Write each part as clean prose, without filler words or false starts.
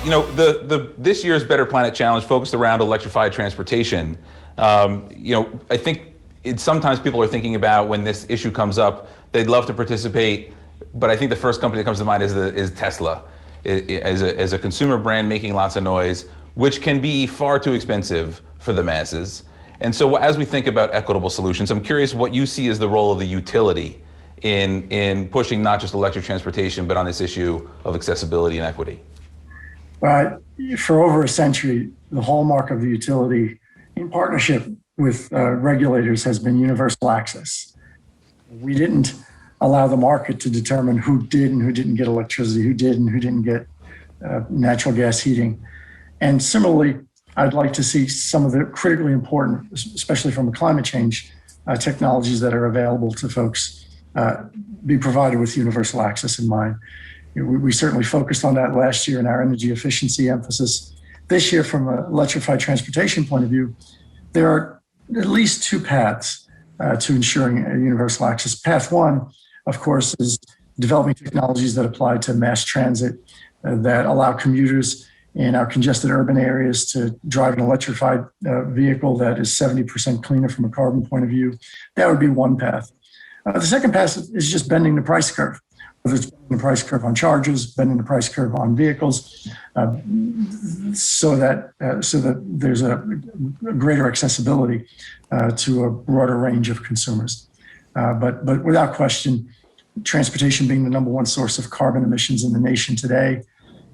This year's Better Planet Challenge focused around electrified transportation. I think sometimes people are thinking about when this issue comes up, they'd love to participate, but I think the first company that comes to mind is Tesla, as a consumer brand making lots of noise, which can be far too expensive for the masses. And so as we think about equitable solutions, I'm curious what you see as the role of the utility in pushing not just electric transportation, but on this issue of accessibility and equity. For over a century, the hallmark of the utility, in partnership with regulators, has been universal access. We didn't allow the market to determine who did and who didn't get electricity, who did and who didn't get natural gas heating. And similarly, I'd like to see some of the critically important, especially from a climate change, technologies that are available to folks be provided with universal access in mind. We certainly focused on that last year in our energy efficiency emphasis. This year, from an electrified transportation point of view, there are at least two paths to ensuring universal access. Path one, of course, is developing technologies that apply to mass transit that allow commuters in our congested urban areas to drive an electrified vehicle that is 70% cleaner from a carbon point of view. That would be one path. The second path is just bending the price curve, whether it's bending the price curve on chargers, bending the price curve on vehicles, so that there's a greater accessibility to a broader range of consumers. But without question, transportation being the number one source of carbon emissions in the nation today,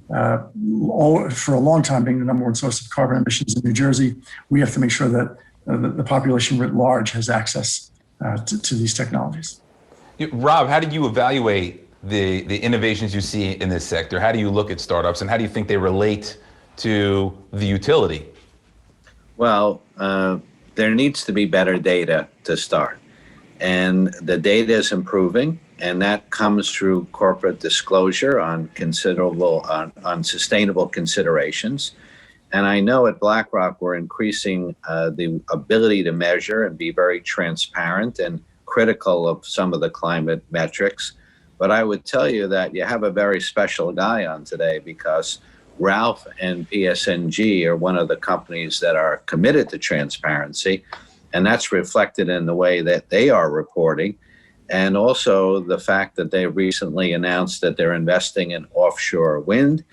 for a long time being the number one source of carbon emissions in New Jersey, we have to make sure that the population writ large has access to these technologies. Rob, how do you evaluate the innovations you see in this sector? How do you look at startups, and how do you think they relate to the utility? Well, there needs to be better data to start. And the data is improving, and that comes through corporate disclosure on sustainable considerations. And I know at BlackRock, we're increasing the ability to measure and be very transparent and critical of some of the climate metrics. But I would tell you that you have a very special guy on today, because Ralph and PSEG are one of the companies that are committed to transparency. And that's reflected in the way that they are reporting. And also the fact that they recently announced that they're investing in offshore wind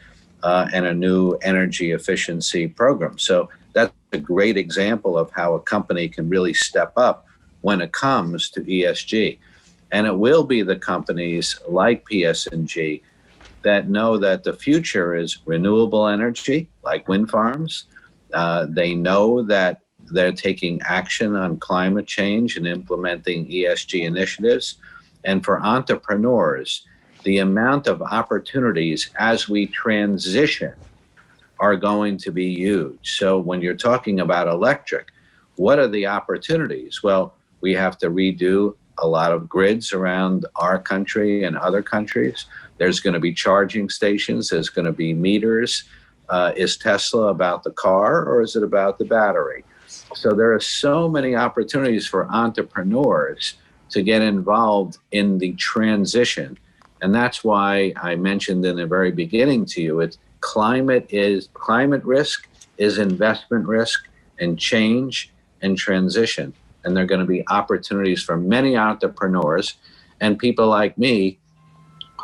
and a new energy efficiency program. So that's a great example of how a company can really step up when it comes to ESG. And it will be the companies like PSEG that know that the future is renewable energy, like wind farms. They know that they're taking action on climate change and implementing ESG initiatives. And for entrepreneurs, the amount of opportunities as we transition are going to be huge. So when you're talking about electric, what are the opportunities? Well, we have to redo a lot of grids around our country and other countries. There's going to be charging stations. There's going to be meters. Is Tesla about the car, or is it about the battery? So there are so many opportunities for entrepreneurs to get involved in the transition. And that's why I mentioned in the very beginning to you, it's climate risk is investment risk, and change and transition. And there are going to be opportunities for many entrepreneurs and people like me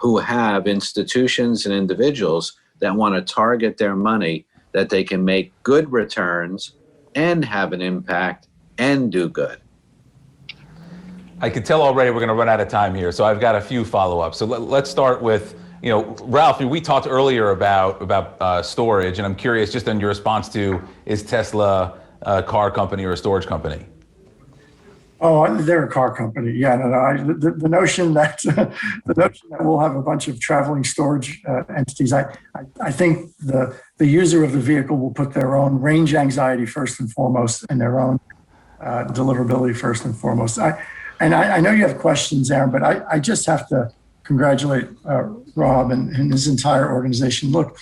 who have institutions and individuals that want to target their money, that they can make good returns and have an impact and do good. I can tell already we're going to run out of time here, so I've got a few follow-ups. So let's start with, Ralph, we talked earlier about storage, and I'm curious just on your response to, is Tesla a car company or a storage company? Oh, they're a car company. Yeah, the notion that we'll have a bunch of traveling storage entities. I think the user of the vehicle will put their own range anxiety first and foremost, and their own deliverability first and foremost. I know you have questions, Aaron, but I just have to congratulate Rob and his entire organization. Look,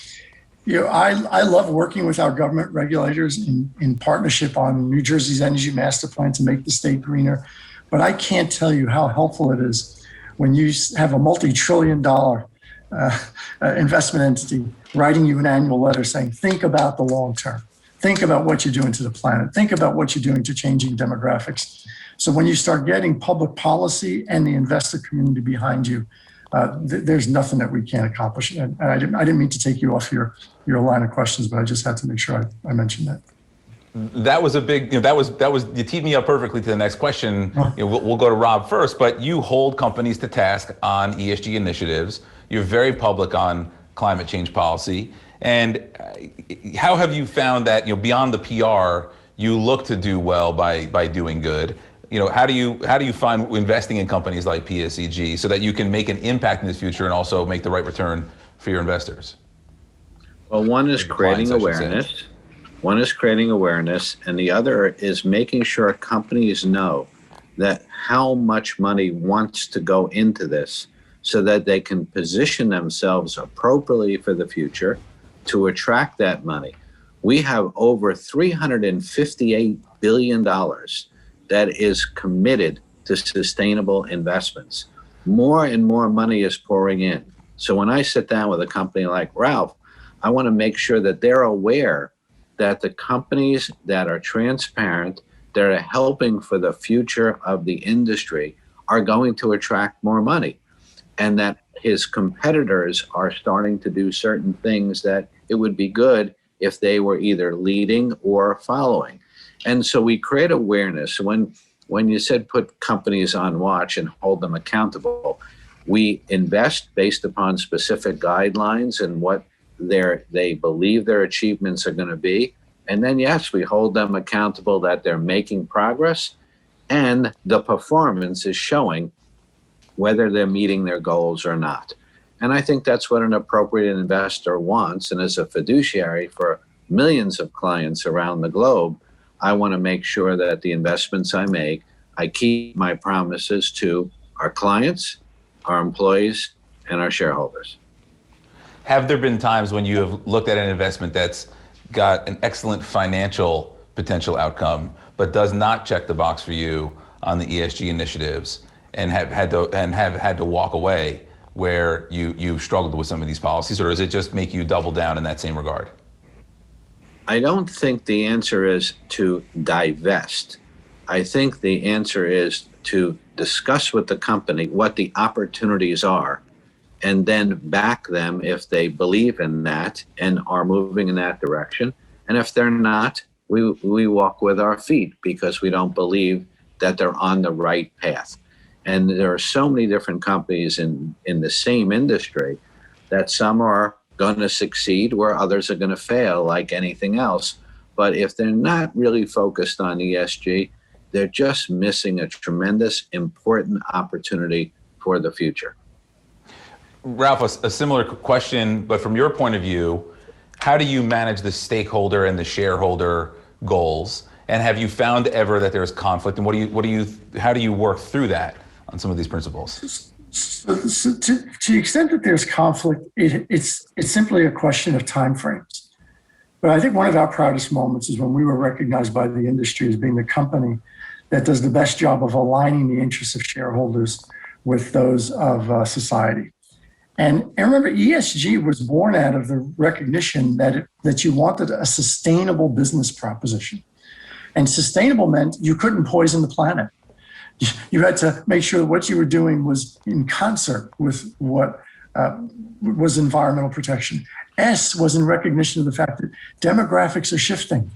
I love working with our government regulators in partnership on New Jersey's energy master plan to make the state greener. But I can't tell you how helpful it is when you have a multi-trillion-dollar investment entity writing you an annual letter saying, think about the long term. Think about what you're doing to the planet. Think about what you're doing to changing demographics. So when you start getting public policy and the investor community behind you, there's nothing that we can't accomplish. And I didn't mean to take you off your line of questions, but I just had to make sure I mentioned that. That was a big, that was you teed me up perfectly to the next question. We'll go to Rob first, but you hold companies to task on ESG initiatives. You're very public on climate change policy. And how have you found that, beyond the PR, you look to do well by doing good? How do you find investing in companies like PSEG so that you can make an impact in the future and also make the right return for your investors? Well, one is creating awareness. One is creating awareness, and the other is making sure companies know that how much money wants to go into this so that they can position themselves appropriately for the future to attract that money. We have over $358 billion that is committed to sustainable investments. More and more money is pouring in. So when I sit down with a company like Ralph, I want to make sure that they're aware that the companies that are transparent, that are helping for the future of the industry, are going to attract more money, and that his competitors are starting to do certain things that it would be good if they were either leading or following. And so we create awareness. When you said put companies on watch and hold them accountable, we invest based upon specific guidelines and what they believe their achievements are going to be. And then, yes, we hold them accountable that they're making progress and the performance is showing whether they're meeting their goals or not. And I think that's what an appropriate investor wants. And as a fiduciary for millions of clients around the globe, I want to make sure that the investments I make, I keep my promises to our clients, our employees, and our shareholders. Have there been times when you have looked at an investment that's got an excellent financial potential outcome, but does not check the box for you on the ESG initiatives, and have had to walk away where you've struggled with some of these policies, or does it just make you double down in that same regard? I don't think the answer is to divest. I think the answer is to discuss with the company what the opportunities are, and then back them if they believe in that and are moving in that direction. And if they're not, we walk with our feet because we don't believe that they're on the right path. And there are so many different companies in the same industry that some are going to succeed where others are going to fail like anything else. But if they're not really focused on ESG, they're just missing a tremendous, important opportunity for the future. Ralph, a similar question, but from your point of view, how do you manage the stakeholder and the shareholder goals? And have you found ever that there's conflict? And how do you work through that on some of these principles? So to the extent that there's conflict, it's simply a question of timeframes. But I think one of our proudest moments is when we were recognized by the industry as being the company that does the best job of aligning the interests of shareholders with those of society. And remember, ESG was born out of the recognition that you wanted a sustainable business proposition. And sustainable meant you couldn't poison the planet. You had to make sure that what you were doing was in concert with what was environmental protection. S was in recognition of the fact that demographics are shifting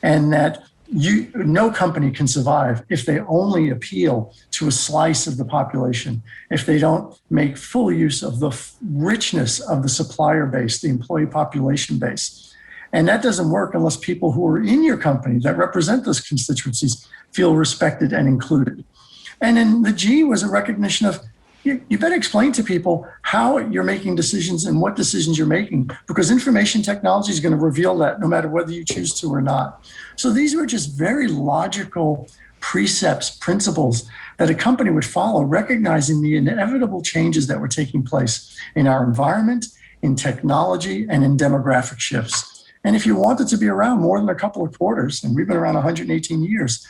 and that no company can survive if they only appeal to a slice of the population, if they don't make full use of the richness of the supplier base, the employee population base. And that doesn't work unless people who are in your company that represent those constituencies feel respected and included. And then the G was a recognition of you better explain to people how you're making decisions and what decisions you're making, because information technology is going to reveal that no matter whether you choose to or not. So these were just very logical precepts, principles that a company would follow, recognizing the inevitable changes that were taking place in our environment, in technology, and in demographic shifts. And if you wanted to be around more than a couple of quarters, and we've been around 118 years,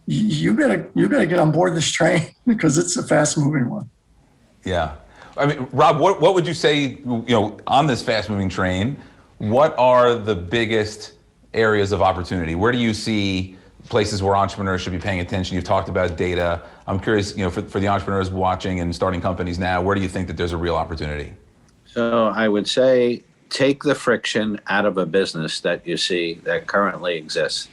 you better get on board this train because it's a fast moving one. Yeah. I mean, Rob, what would you say, on this fast-moving train, what are the biggest areas of opportunity? Where do you see places where entrepreneurs should be paying attention? You've talked about data. I'm curious, for the entrepreneurs watching and starting companies now, where do you think that there's a real opportunity? So I would say take the friction out of a business that you see that currently exists.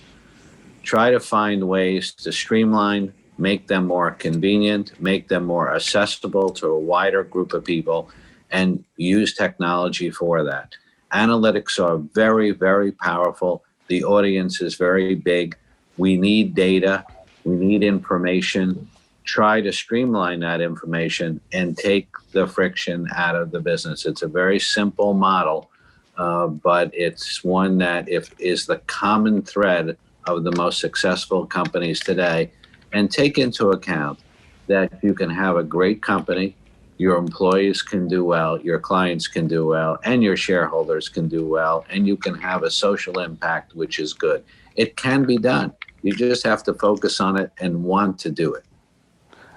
Try to find ways to streamline, make them more convenient, make them more accessible to a wider group of people, and use technology for that. Analytics are very, very powerful. The audience is very big. We need data. We need information. Try to streamline that information and take the friction out of the business. It's a very simple model, but it's one that is the common thread of the most successful companies today. And take into account that you can have a great company, your employees can do well, your clients can do well, and your shareholders can do well, and you can have a social impact, which is good. It can be done. You just have to focus on it and want to do it.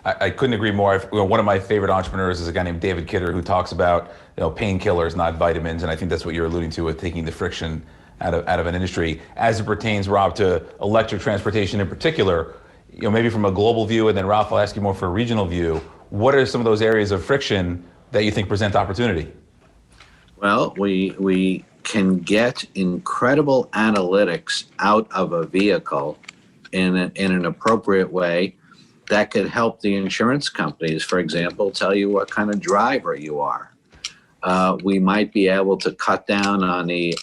I couldn't agree more. One of my favorite entrepreneurs is a guy named David Kidder, who talks about painkillers, not vitamins, and I think that's what you're alluding to with taking the friction out of an industry. As it pertains, Rob, to electric transportation in particular, maybe from a global view, and then Ralph, I'll ask you more for a regional view. What are some of those areas of friction that you think present opportunity? Well, we can get incredible analytics out of a vehicle in an appropriate way that could help the insurance companies, for example, tell you what kind of driver you are. We might be able to cut down on the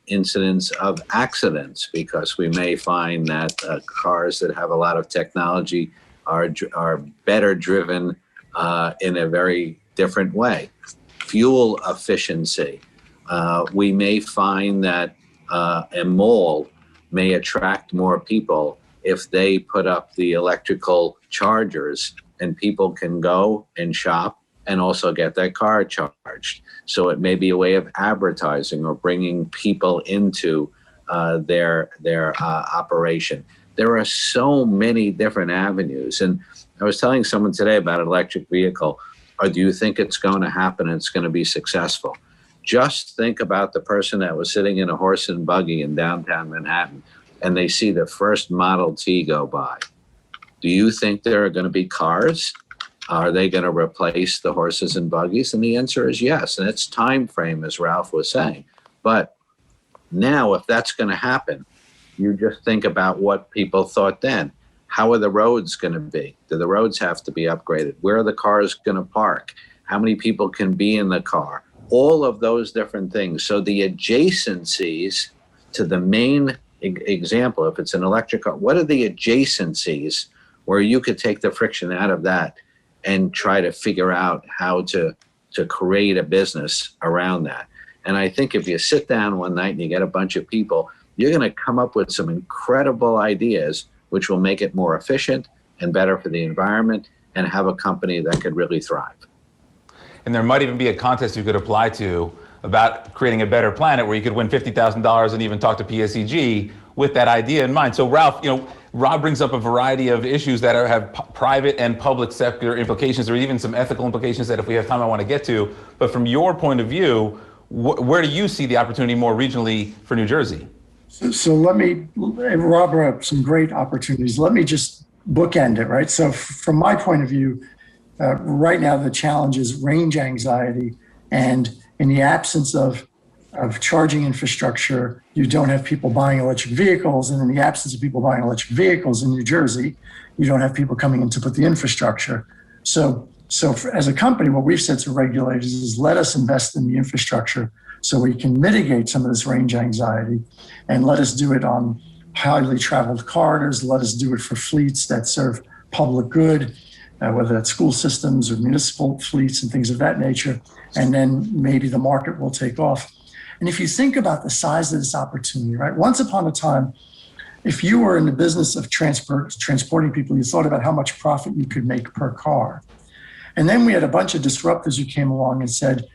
incidence of accidents, because we may find that cars that have a lot of technology are better driven in a very different way. Fuel efficiency. We may find that a mall may attract more people if they put up the electrical chargers, and people can go and shop and also get their car charged. So it may be a way of advertising or bringing people into their operation. There are so many different avenues. And I was telling someone today about an electric vehicle. Or do you think it's going to happen and it's going to be successful? Just think about the person that was sitting in a horse and buggy in downtown Manhattan, and they see the first Model T go by. Do you think there are going to be cars? Are they going to replace the horses and buggies? And the answer is yes. And it's time frame, as Ralph was saying. But now, if that's going to happen, you just think about what people thought then. How are the roads going to be? Do the roads have to be upgraded? Where are the cars going to park? How many people can be in the car? All of those different things. So the adjacencies to the main example, if it's an electric car, what are the adjacencies where you could take the friction out of that and try to figure out how to create a business around that? And I think if you sit down one night and you get a bunch of people, you're going to come up with some incredible ideas which will make it more efficient and better for the environment and have a company that could really thrive. And there might even be a contest you could apply to about creating a better planet where you could win $50,000 and even talk to PSEG with that idea in mind. So Ralph, Rob brings up a variety of issues that have private and public sector implications, or even some ethical implications that if we have time I want to get to. But from your point of view, where do you see the opportunity more regionally for New Jersey? So Rob brought up some great opportunities. Let me just bookend it, right? So from my point of view, right now the challenge is range anxiety, and in the absence of charging infrastructure, you don't have people buying electric vehicles, and in the absence of people buying electric vehicles in New Jersey, you don't have people coming in to put the infrastructure. So as a company, what we've said to regulators is let us invest in the infrastructure so we can mitigate some of this range anxiety, and let us do it on highly traveled corridors. Let us do it for fleets that serve public good, whether that's school systems or municipal fleets and things of that nature. And then maybe the market will take off. And if you think about the size of this opportunity, right? Once upon a time, if you were in the business of transporting people, you thought about how much profit you could make per car. And then we had a bunch of disruptors who came along and said,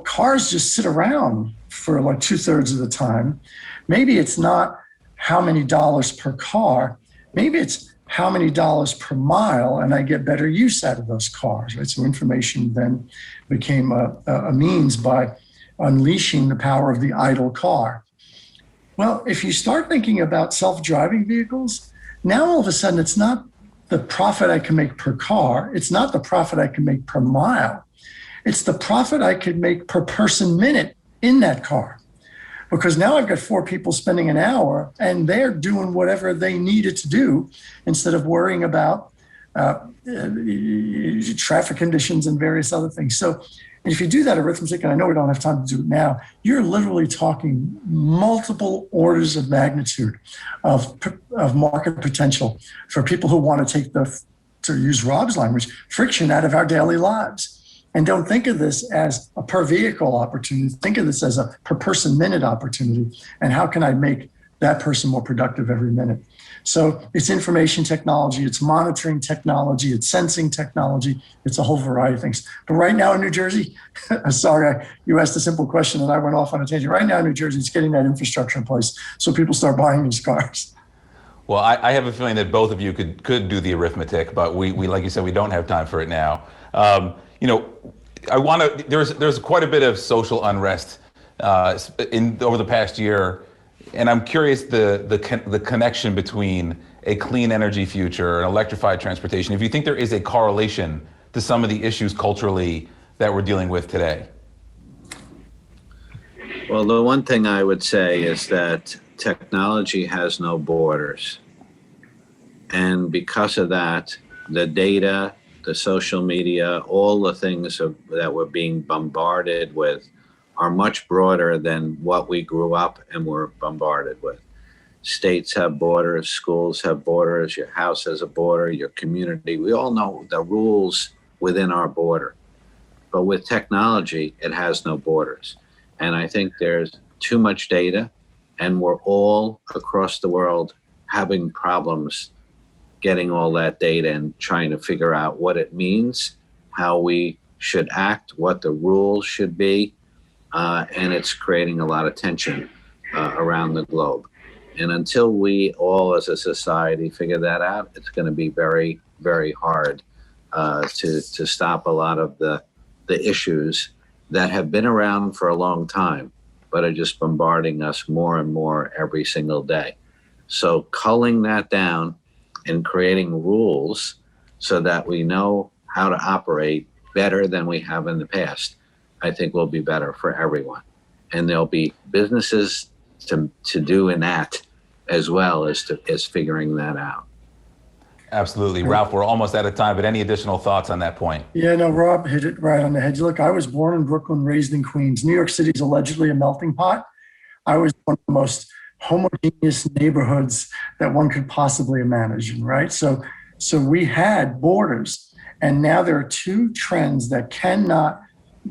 cars just sit around for like 2/3 of the time. Maybe it's not how many dollars per car. Maybe it's how many dollars per mile, and I get better use out of those cars, right? So information then became a means by unleashing the power of the idle car. Well, if you start thinking about self-driving vehicles, now all of a sudden it's not the profit I can make per car, it's not the profit I can make per mile, it's the profit I could make per person minute in that car. Because now I've got 4 people spending an hour and they're doing whatever they needed to do instead of worrying about traffic conditions and various other things. So if you do that arithmetic, and I know we don't have time to do it now, you're literally talking multiple orders of magnitude of market potential for people who want to take to use Rob's language, friction out of our daily lives. And don't think of this as a per vehicle opportunity. Think of this as a per person minute opportunity. And how can I make that person more productive every minute? So it's information technology, it's monitoring technology, it's sensing technology, it's a whole variety of things. But right now in New Jersey, sorry, you asked a simple question and I went off on a tangent. Right now in New Jersey, it's getting that infrastructure in place so people start buying these cars. Well, I have a feeling that both of you could do the arithmetic, but we like you said, we don't have time for it now. There's quite a bit of social unrest over the past year, and I'm curious the connection between a clean energy future and electrified transportation. If you think there is a correlation to some of the issues culturally that we're dealing with today. Well, the one thing I would say is that technology has no borders. And because of that, the data, the social media, all the things that we're being bombarded with are much broader than what we grew up and were bombarded with. States have borders, schools have borders, your house has a border, your community. We all know the rules within our border. But with technology, it has no borders. And I think there's too much data, and we're all across the world having problems getting all that data and trying to figure out what it means, how we should act, what the rules should be. And it's creating a lot of tension around the globe. And until we all as a society figure that out, it's going to be very, very hard to stop a lot of the issues that have been around for a long time, but are just bombarding us more and more every single day. So culling that down and creating rules so that we know how to operate better than we have in the past, I think will be better for everyone. And there'll be businesses to do in that as well as figuring that out. Absolutely. Ralph, we're almost out of time, but any additional thoughts on that point? Yeah, no, Rob hit it right on the head. Look, I was born in Brooklyn, raised in Queens. New York City is allegedly a melting pot. I was one of the most homogeneous neighborhoods that one could possibly imagine, right? So we had borders, and now there are 2 trends that cannot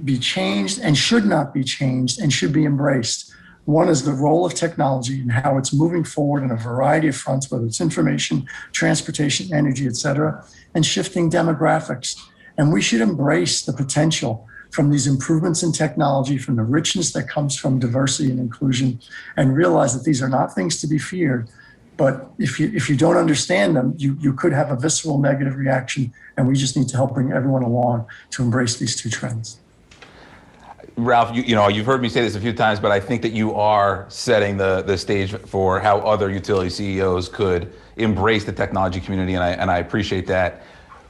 be changed and should not be changed and should be embraced. One is the role of technology and how it's moving forward in a variety of fronts, whether it's information, transportation, energy, et cetera, and shifting demographics. And we should embrace the potential from these improvements in technology, from the richness that comes from diversity and inclusion, and realize that these are not things to be feared. But if you don't understand them, you could have a visceral negative reaction, and we just need to help bring everyone along to embrace these 2 trends. Ralph, you've heard me say this a few times, but I think that you are setting the stage for how other utility CEOs could embrace the technology community, and I appreciate that.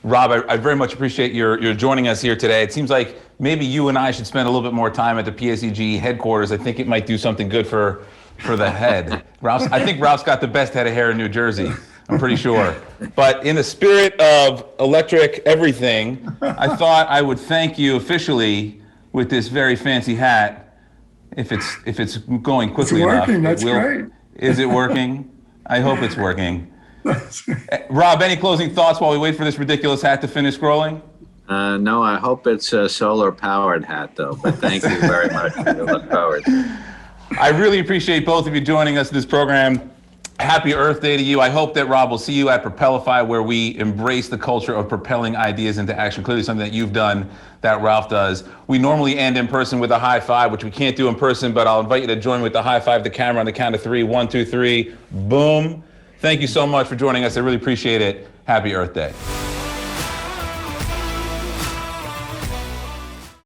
Rob, I very much appreciate your joining us here today. It seems like maybe you and I should spend a little bit more time at the PSEG headquarters. I think it might do something good for the head. I think Ralph's got the best head of hair in New Jersey. I'm pretty sure. But in the spirit of electric everything, I thought I would thank you officially with this very fancy hat. If it's going quickly enough. It's working, that's great. Is it working? I hope it's working. Rob, any closing thoughts while we wait for this ridiculous hat to finish scrolling? No, I hope it's a solar-powered hat, though. But thank you very much. I look forward. I really appreciate both of you joining us in this program. Happy Earth Day to you. I hope that, Rob, we'll see you at Propelify, where we embrace the culture of propelling ideas into action. Clearly something that you've done, that Ralph does. We normally end in person with a high five, which we can't do in person, but I'll invite you to join with the high five, the camera on the count of 3. 1, 2, 3, boom. Thank you so much for joining us. I really appreciate it. Happy Earth Day.